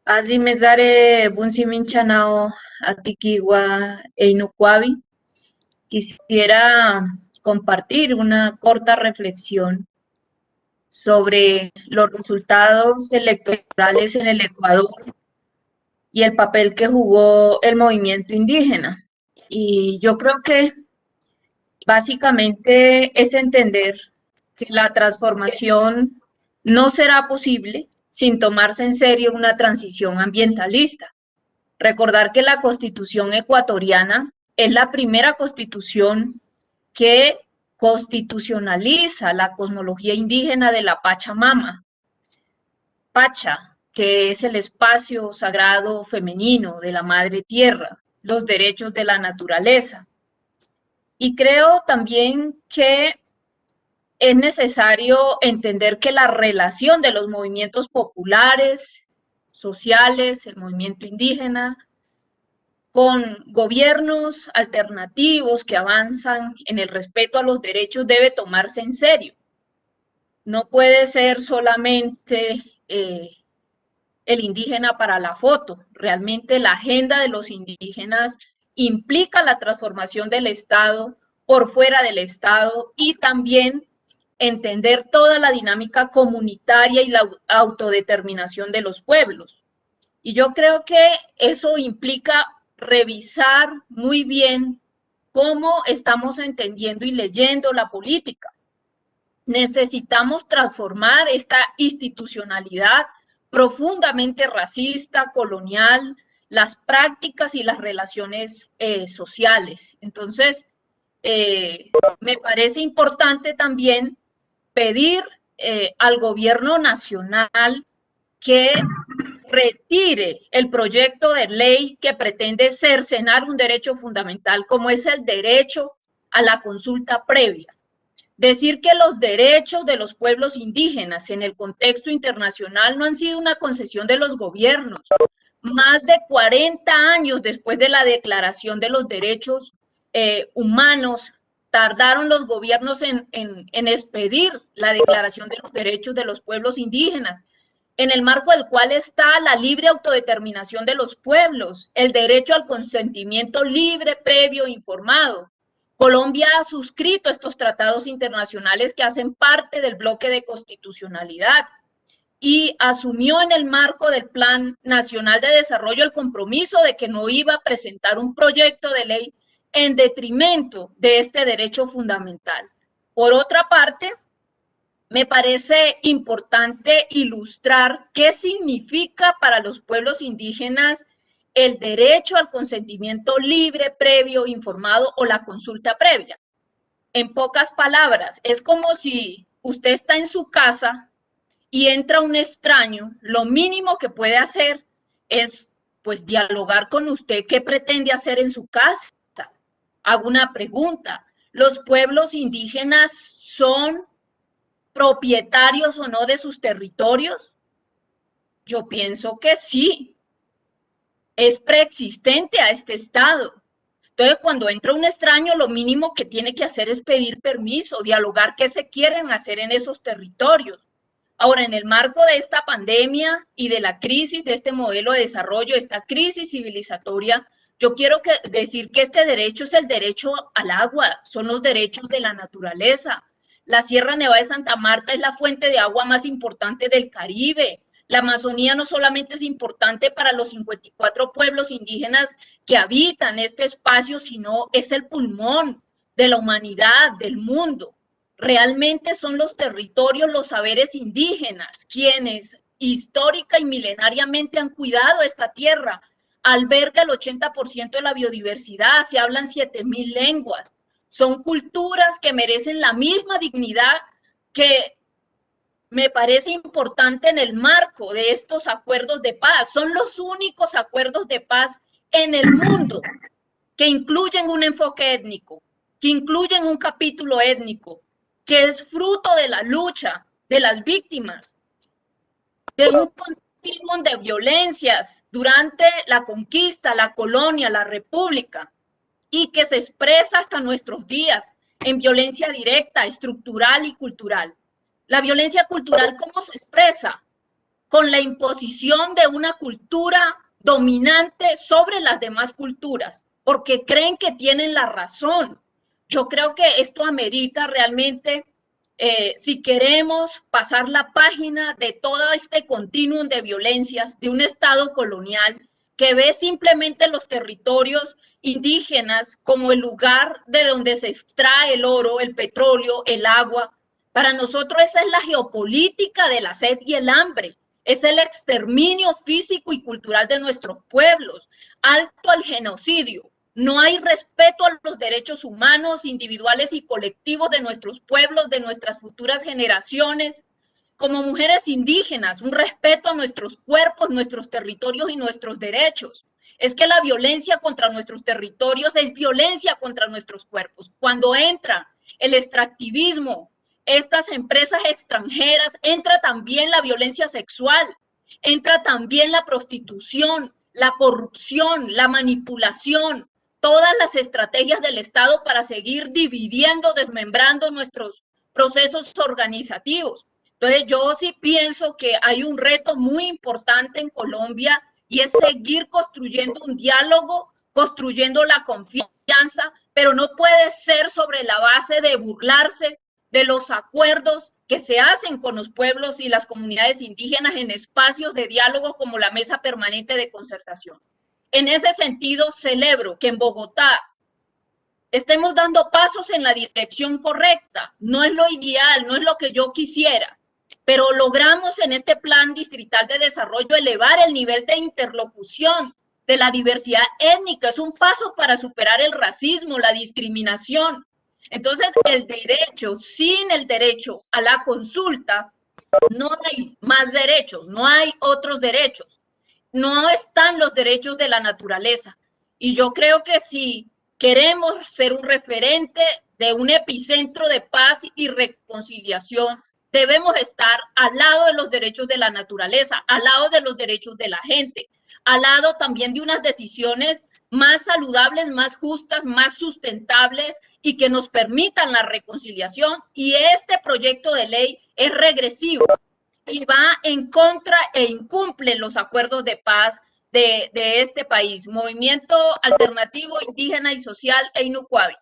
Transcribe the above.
Así Mesare Bunsimin Atiquigua e Inucuavi. Quisiera compartir una corta reflexión sobre los resultados electorales en el Ecuador y el papel que jugó el movimiento indígena. Y yo creo que básicamente es entender que la transformación no será posible sin tomarse en serio una transición ambientalista. Recordar que la Constitución ecuatoriana es la primera constitución que constitucionaliza la cosmología indígena de la Pachamama. Pacha, que es el espacio sagrado femenino de la Madre Tierra, los derechos de la naturaleza. Y creo también que es necesario entender que la relación de los movimientos populares, sociales, el movimiento indígena, con gobiernos alternativos que avanzan en el respeto a los derechos debe tomarse en serio. No puede ser solamente el indígena para la foto. Realmente la agenda de los indígenas implica la transformación del Estado por fuera del Estado y también entender toda la dinámica comunitaria y la autodeterminación de los pueblos. Y yo creo que eso implica revisar muy bien cómo estamos entendiendo y leyendo la política. Necesitamos transformar esta institucionalidad profundamente racista, colonial, las prácticas y las relaciones sociales. Entonces, me parece importante también pedir al gobierno nacional que retire el proyecto de ley que pretende cercenar un derecho fundamental como es el derecho a la consulta previa. Decir que los derechos de los pueblos indígenas en el contexto internacional no han sido una concesión de los gobiernos. Más de 40 años después de la Declaración de los Derechos Humanos, tardaron los gobiernos en expedir la Declaración de los Derechos de los Pueblos Indígenas, en el marco del cual está la libre autodeterminación de los pueblos, el derecho al consentimiento libre, previo, informado. Colombia ha suscrito estos tratados internacionales que hacen parte del bloque de constitucionalidad y asumió en el marco del Plan Nacional de Desarrollo el compromiso de que no iba a presentar un proyecto de ley en detrimento de este derecho fundamental. Por otra parte, me parece importante ilustrar qué significa para los pueblos indígenas el derecho al consentimiento libre, previo, informado o la consulta previa. En pocas palabras, es como si usted está en su casa y entra un extraño, lo mínimo que puede hacer es pues dialogar con usted qué pretende hacer en su casa. Hago una pregunta, ¿los pueblos indígenas son propietarios o no de sus territorios? Yo pienso que sí, es preexistente a este Estado. Entonces, cuando entra un extraño, lo mínimo que tiene que hacer es pedir permiso, dialogar qué se quieren hacer en esos territorios. Ahora, en el marco de esta pandemia y de la crisis de este modelo de desarrollo, esta crisis civilizatoria, yo quiero decir que este derecho es el derecho al agua, son los derechos de la naturaleza. La Sierra Nevada de Santa Marta es la fuente de agua más importante del Caribe. La Amazonía no solamente es importante para los 54 pueblos indígenas que habitan este espacio, sino es el pulmón de la humanidad, del mundo. Realmente son los territorios, los saberes indígenas, quienes histórica y milenariamente han cuidado esta tierra. Alberga el 80% de la biodiversidad, se hablan 7.000 lenguas. Son culturas que merecen la misma dignidad que me parece importante en el marco de estos acuerdos de paz. Son los únicos acuerdos de paz en el mundo que incluyen un enfoque étnico, que incluyen un capítulo étnico, que es fruto de la lucha de las víctimas, de un continuum de violencias durante la conquista, la colonia, la república, y que se expresa hasta nuestros días en violencia directa, estructural y cultural. La violencia cultural, ¿cómo se expresa? con la imposición de una cultura dominante sobre las demás culturas, porque creen que tienen la razón. Yo creo que esto amerita realmente, si queremos pasar la página de todo este continuum de violencias de un Estado colonial que ve simplemente los territorios indígenas como el lugar de donde se extrae el oro, el petróleo, el agua. Para nosotros esa es la geopolítica de la sed y el hambre. Es el exterminio físico y cultural de nuestros pueblos, alto al genocidio. No hay respeto a los derechos humanos, individuales y colectivos de nuestros pueblos, de nuestras futuras generaciones. Como mujeres indígenas, un respeto a nuestros cuerpos, nuestros territorios y nuestros derechos. Es que la violencia contra nuestros territorios es violencia contra nuestros cuerpos. Cuando entra el extractivismo, estas empresas extranjeras, entra también la violencia sexual, entra también la prostitución, la corrupción, la manipulación, todas las estrategias del Estado para seguir dividiendo, desmembrando nuestros procesos organizativos. Entonces yo sí pienso que hay un reto muy importante en Colombia y es seguir construyendo un diálogo, construyendo la confianza, pero no puede ser sobre la base de burlarse de los acuerdos que se hacen con los pueblos y las comunidades indígenas en espacios de diálogo como la Mesa Permanente de Concertación. En ese sentido, celebro que en Bogotá estemos dando pasos en la dirección correcta. No es lo ideal, no es lo que yo quisiera, pero logramos en este plan distrital de desarrollo elevar el nivel de interlocución de la diversidad étnica. Es un paso para superar el racismo, la discriminación. Entonces, el derecho, sin el derecho a la consulta, no hay más derechos, no hay otros derechos. No están los derechos de la naturaleza. Y yo creo que si queremos ser un referente de un epicentro de paz y reconciliación, debemos estar al lado de los derechos de la naturaleza, al lado de los derechos de la gente, al lado también de unas decisiones más saludables, más justas, más sustentables y que nos permitan la reconciliación. Y este proyecto de ley es regresivo y va en contra e incumple los acuerdos de paz de este país. Movimiento Alternativo, Indígena y Social, EINUCUABI.